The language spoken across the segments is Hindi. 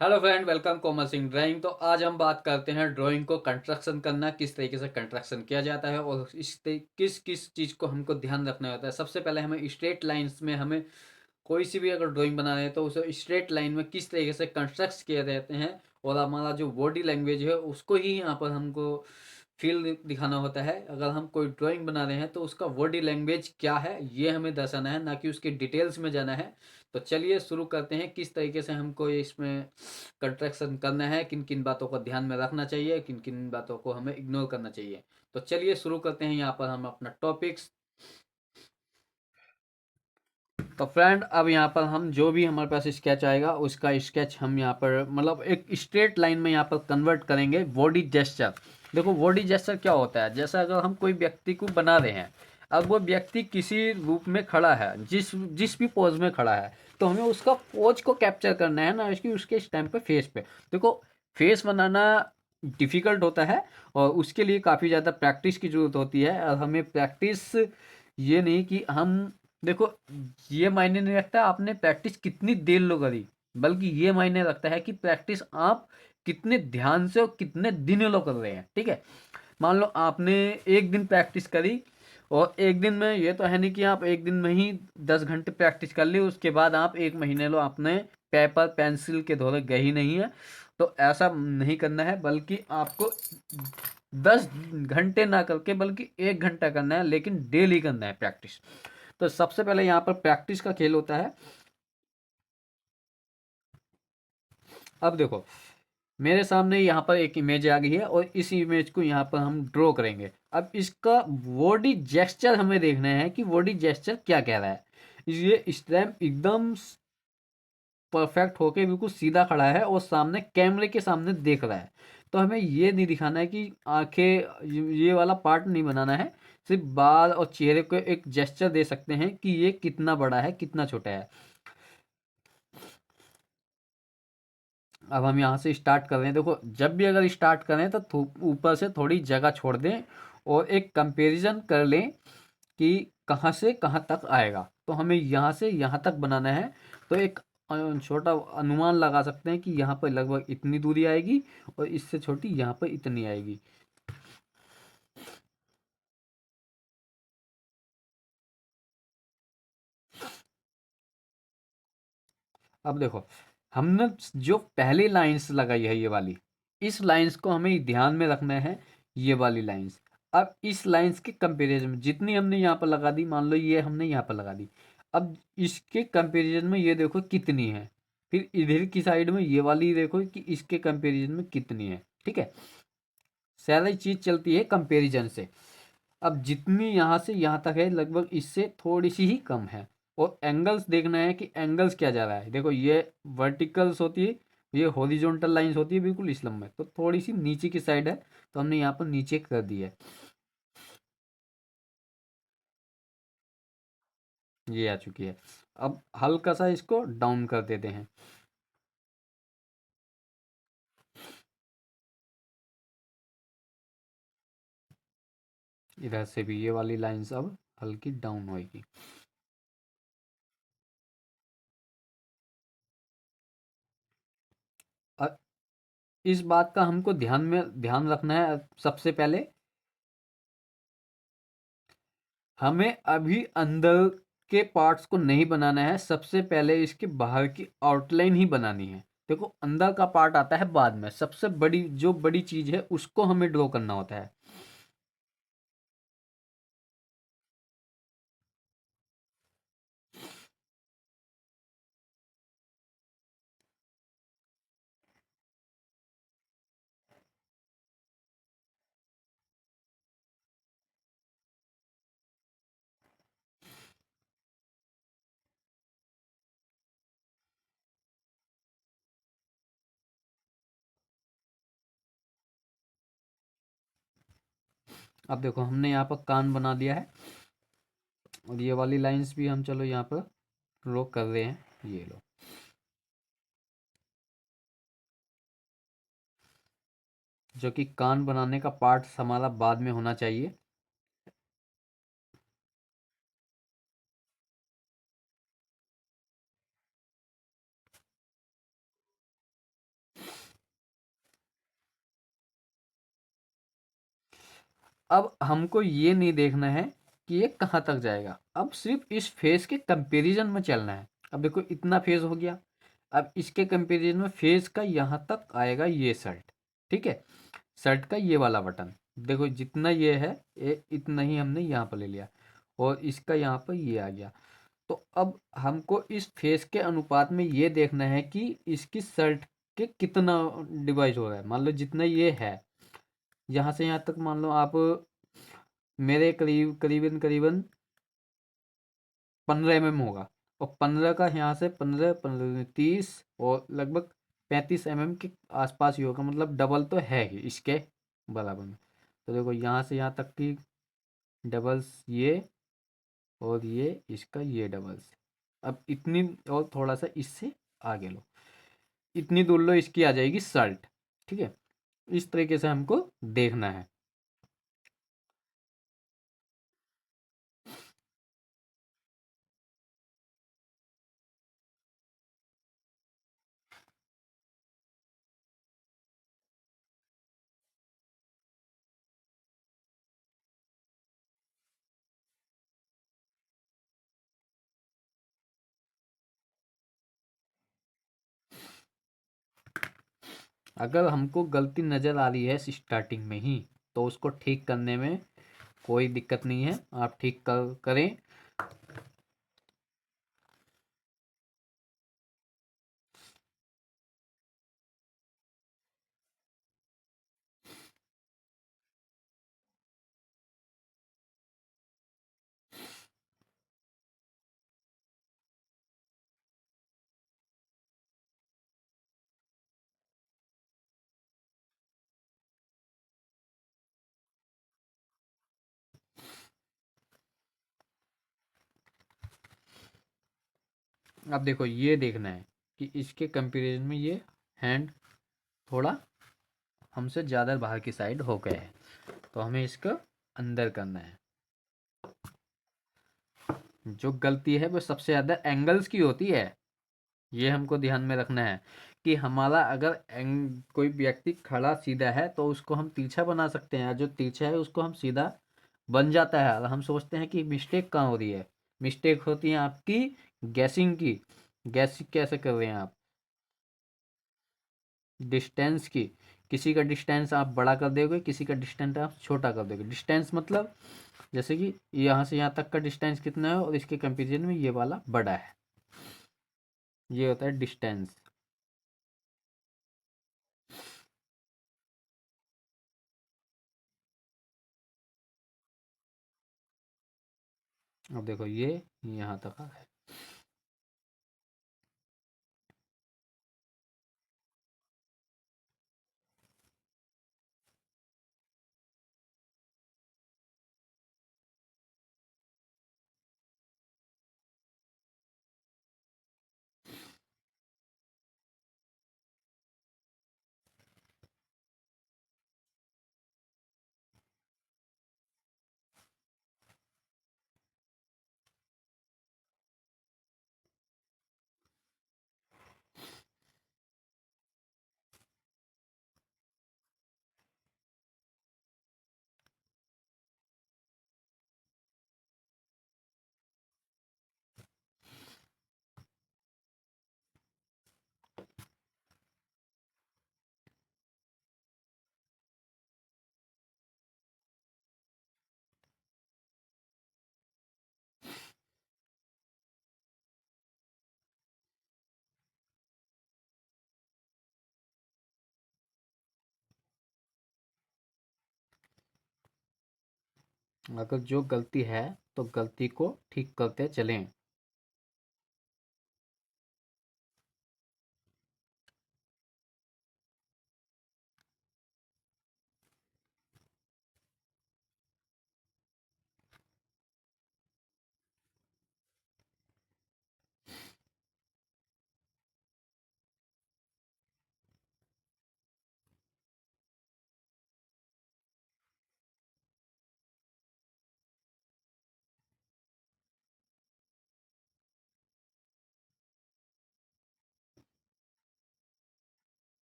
Hello friend, welcome Komal Singh drawing. तो आज हम बात करते हैं ड्राइंग को कंस्ट्रक्शन करना, किस तरीके से कंस्ट्रक्शन किया जाता है और किस किस चीज़ को हमको ध्यान रखना होता है। सबसे पहले हमें स्ट्रेट लाइंस में हमें कोई सी भी अगर ड्राइंग बना रहे हैं तो उसे स्ट्रेट लाइन में किस तरीके से कंस्ट्रक्ट किए जाते हैं और हमारा जो बॉडी लैंग्वेज है उसको ही यहाँ पर हमको फील दिखाना होता है। अगर हम कोई ड्राइंग बना रहे हैं तो उसका बॉडी लैंग्वेज क्या है ये हमें दर्शाना है, ना कि उसके डिटेल्स में जाना है। तो चलिए शुरू करते हैं, किस तरीके से हमको इसमें कंस्ट्रक्शन करना है, किन किन बातों को ध्यान में रखना चाहिए, किन किन बातों को हमें इग्नोर करना चाहिए। तो चलिए शुरू करते हैं। यहाँ पर हम अपना टॉपिक्स, तो फ्रेंड अब यहाँ पर हम जो भी हमारे पास स्केच आएगा उसका स्केच हम यहाँ पर मतलब एक स्ट्रेट लाइन में यहाँ पर कन्वर्ट करेंगे बॉडी जेस्चर। देखो बॉडी जेस्चर क्या होता है, जैसा अगर हम कोई व्यक्ति को बना रहे हैं, अब वो व्यक्ति किसी रूप में खड़ा है, जिस जिस भी पोज में खड़ा है, तो हमें उसका पोज को कैप्चर करना है ना, उसकी उसके इस टाइम पे फेस पे। देखो फेस बनाना डिफिकल्ट होता है और उसके लिए काफ़ी ज़्यादा प्रैक्टिस की ज़रूरत होती है। और हमें प्रैक्टिस ये नहीं कि हम, देखो ये मायने नहीं रखता आपने प्रैक्टिस कितनी देर लो करी, बल्कि ये मायने रखता है कि प्रैक्टिस आप कितने ध्यान से और कितने दिन लो कर रहे हैं। ठीक है, मान लो आपने एक दिन प्रैक्टिस करी, और एक दिन में ये तो है नहीं कि आप एक दिन में ही 10 घंटे प्रैक्टिस कर ली, उसके बाद आप एक महीने लो आपने पेपर पेंसिल के धोरे गए ही नहीं है। तो ऐसा नहीं करना है, बल्कि आपको 10 घंटे ना करके बल्कि 1 घंटा करना है, लेकिन डेली करना है प्रैक्टिस। तो सबसे पहले यहाँ पर प्रैक्टिस का खेल होता है। अब देखो मेरे सामने यहाँ पर एक इमेज आ गई है और इस इमेज को यहाँ पर हम ड्रॉ करेंगे। अब इसका बॉडी जेस्चर हमें देखना है कि बॉडी जेस्चर क्या कह रहा है। ये स्टैम्प एकदम परफेक्ट होके बिल्कुल सीधा खड़ा है और सामने कैमरे के सामने देख रहा है। तो हमें ये नहीं दिखाना है कि आंखें, ये वाला पार्ट नहीं बनाना है। सिर्फ बाल और चेहरे को एक जेस्चर दे सकते हैं कि ये कितना बड़ा है कितना छोटा है। अब हम यहाँ से स्टार्ट कर रहे हैं। देखो जब भी अगर स्टार्ट करें तो ऊपर से थोड़ी जगह छोड़ दें और एक कंपैरिजन कर लें कि कहाँ से कहाँ तक आएगा। तो हमें यहाँ से यहाँ तक बनाना है। तो एक छोटा अनुमान लगा सकते हैं कि यहाँ पर लगभग इतनी दूरी आएगी और इससे छोटी यहाँ पर इतनी आएगी। अब देखो हमने जो पहली लाइंस लगाई है ये वाली, इस लाइंस को हमें ध्यान में रखना है, ये वाली लाइंस। अब इस लाइंस के कंपैरिजन में जितनी हमने यहाँ पर लगा दी, मान लो ये हमने यहाँ पर लगा दी, अब इसके कंपैरिजन में ये देखो कितनी है। फिर इधर की साइड में ये वाली देखो कि इसके कंपैरिजन में कितनी है। ठीक है, सारी चीज चलती है कंपैरिजन से। अब जितनी यहाँ से यहाँ तक है लगभग इससे थोड़ी सी ही कम है। और एंगल्स देखना है कि एंगल्स क्या जा रहा है। देखो ये वर्टिकल्स होती है, ये हॉरिजॉन्टल लाइंस होती है बिल्कुल इस लंब में, तो थोड़ी सी नीचे की साइड है, तो हमने यहाँ पर नीचे कर दी है। ये आ चुकी है। अब हल्का सा इसको डाउन कर देते हैं। इधर से भी ये वाली लाइंस अब हल्की डाउन होगी। अब इस बात का हमको ध्यान रखना है। सबसे पहले हमें अभी अंदर के पार्ट्स को नहीं बनाना है, सबसे पहले इसके बाहर की आउटलाइन ही बनानी है। देखो अंदर का पार्ट आता है बाद में, सबसे बड़ी जो बड़ी चीज है उसको हमें ड्रॉ करना होता है। अब देखो हमने यहाँ पर कान बना दिया है और ये वाली लाइंस भी हम चलो यहाँ पर ड्रॉ कर रहे हैं। ये लो, जो कि कान बनाने का पार्ट हमारा बाद में होना चाहिए। अब हमको ये नहीं देखना है कि ये कहाँ तक जाएगा, अब सिर्फ इस फेस के कंपैरिजन में चलना है। अब देखो इतना फेस हो गया, अब इसके कंपैरिजन में फेस का यहाँ तक आएगा ये शर्ट, ठीक है, शर्ट का ये वाला बटन, देखो जितना ये है ये इतना ही हमने यहाँ पर ले लिया, और इसका यहाँ पर ये आ गया। तो अब हमको इस फेस के अनुपात में ये देखना है कि इसकी शर्ट के कितना डिवाइड हो रहा है। मान लो जितना ये है, यहाँ से यहाँ तक मान लो आप मेरे करीबन करीबन 15 mm होगा, और 15 का यहाँ से 15 15 30 और लगभग 35 mm के आसपास ही होगा, मतलब डबल तो है ही इसके बराबर में। तो देखो यहाँ से यहाँ तक की डबल्स ये, और ये इसका ये डबल्स। अब इतनी और थोड़ा सा इससे आगे लो, इतनी दूर लो, इसकी आ जाएगी शर्ट, ठीक है। इस तरीके से हमको देखना है। अगर हमको गलती नज़र आ रही है स्टार्टिंग में ही, तो उसको ठीक करने में कोई दिक्कत नहीं है, आप ठीक करें। अब देखो ये देखना है कि इसके कंपैरिजन में ये हैंड थोड़ा हमसे ज़्यादा बाहर की साइड हो गया है, तो हमें इसको अंदर करना है। जो गलती है वो सबसे ज़्यादा एंगल्स की होती है, ये हमको ध्यान में रखना है कि हमारा अगर कोई व्यक्ति खड़ा सीधा है तो उसको हम तिरछा बना सकते हैं, और जो तिरछा है उसको हम सीधा बन जाता है। और हम सोचते हैं कि मिस्टेक कहाँ हो रही है, मिस्टेक होती है आपकी गैसिंग की। गैस कैसे कर रहे हैं आप, डिस्टेंस की। किसी का डिस्टेंस आप बड़ा कर दोगे, किसी का डिस्टेंस आप छोटा कर दोगे। डिस्टेंस मतलब जैसे कि यहाँ से यहाँ तक का डिस्टेंस कितना है और इसके कंपेरिजन में ये वाला बड़ा है, ये होता है डिस्टेंस। अब देखो ये यहाँ तक है। अगर जो गलती है तो गलती को ठीक करते चलें।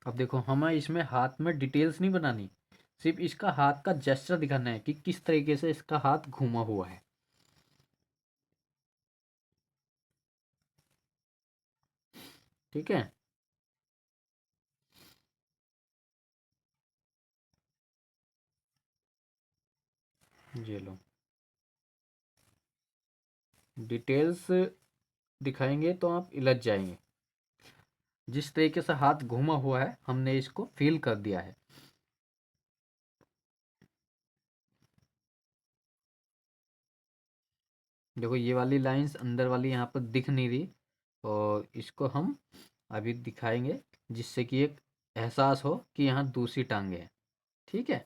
अब देखो हमें इसमें हाथ में डिटेल्स नहीं बनानी, सिर्फ इसका हाथ का जेस्चर दिखाना है कि किस तरीके से इसका हाथ घूमा हुआ है। ठीक है, ये लो, डिटेल्स दिखाएंगे तो आप इलझ जाएंगे। जिस तरीके से हाथ घूमा हुआ है हमने इसको फील कर दिया है। देखो ये वाली लाइंस अंदर वाली यहाँ पर दिख नहीं रही, और इसको हम अभी दिखाएंगे जिससे कि एक एहसास हो कि यहाँ दूसरी टांगे हैं। ठीक है,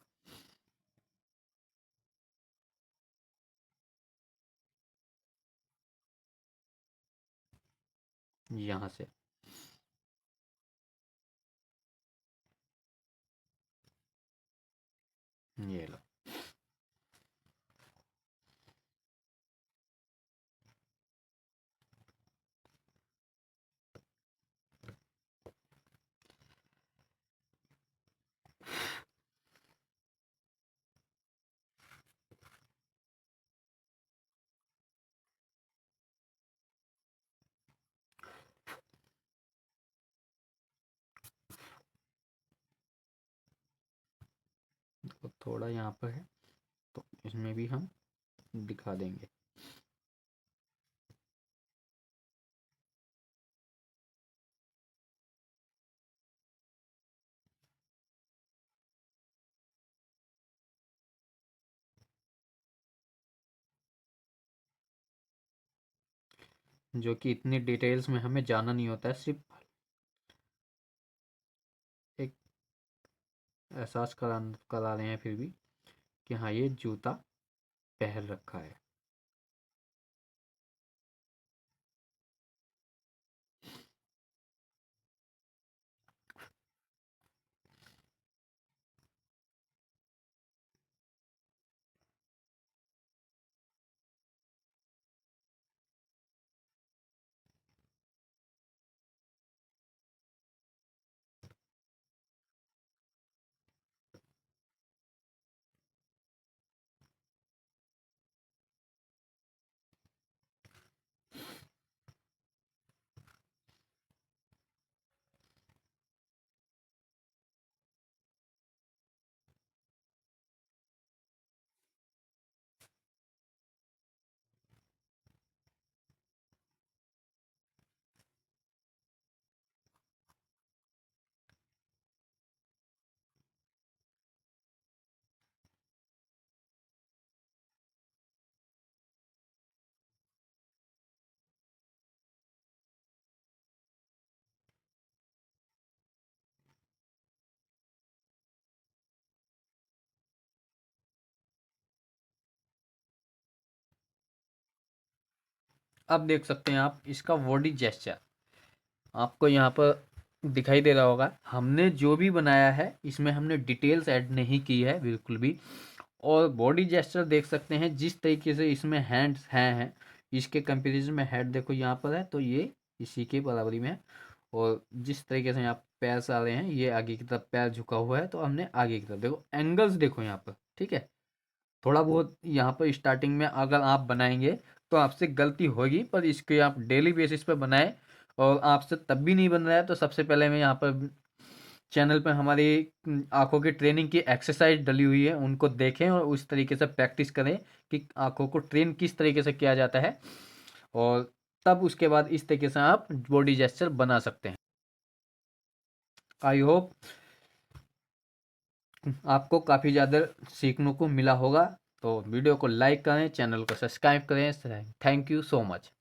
यहाँ से ये लो। देखो थोड़ा यहाँ पर है तो इसमें भी हम दिखा देंगे। जो कि इतनी डिटेल्स में हमें जाना नहीं होता है, सिर्फ एक एहसास करा रहे हैं फिर भी कि हाँ ये जूता पहन रखा है। अब देख सकते हैं आप इसका बॉडी जेस्चर, आपको यहाँ पर दिखाई दे रहा होगा। हमने जो भी बनाया है इसमें हमने डिटेल्स ऐड नहीं की है बिल्कुल भी। और बॉडी जेस्चर देख सकते हैं जिस तरीके से इसमें हैंड्स हैं इसके कंपैरिजन में हेड देखो यहाँ पर है तो ये इसी के बराबरी में है। और जिस तरीके से यहाँ पैर आ रहे हैं ये आगे की तरफ पैर झुका हुआ है तो हमने आगे की तरफ देखो एंगल्स देखो यहाँ पर। ठीक है, थोड़ा बहुत यहाँ पर स्टार्टिंग में अगर आप बनाएंगे तो आपसे गलती होगी, पर इसके आप डेली बेसिस पर बनाएं। और आपसे तब भी नहीं बन रहा है तो सबसे पहले मैं यहाँ पर चैनल पर हमारी आंखों की ट्रेनिंग की एक्सरसाइज डली हुई है, उनको देखें और उस तरीके से प्रैक्टिस करें कि आंखों को ट्रेन किस तरीके से किया जाता है। और तब उसके बाद इस तरीके से आप बॉडी जेस्चर बना सकते हैं। आई होप आपको काफ़ी ज़्यादा सीखने को मिला होगा। तो वीडियो को लाइक करें, चैनल को सब्सक्राइब करें। Thank you so much.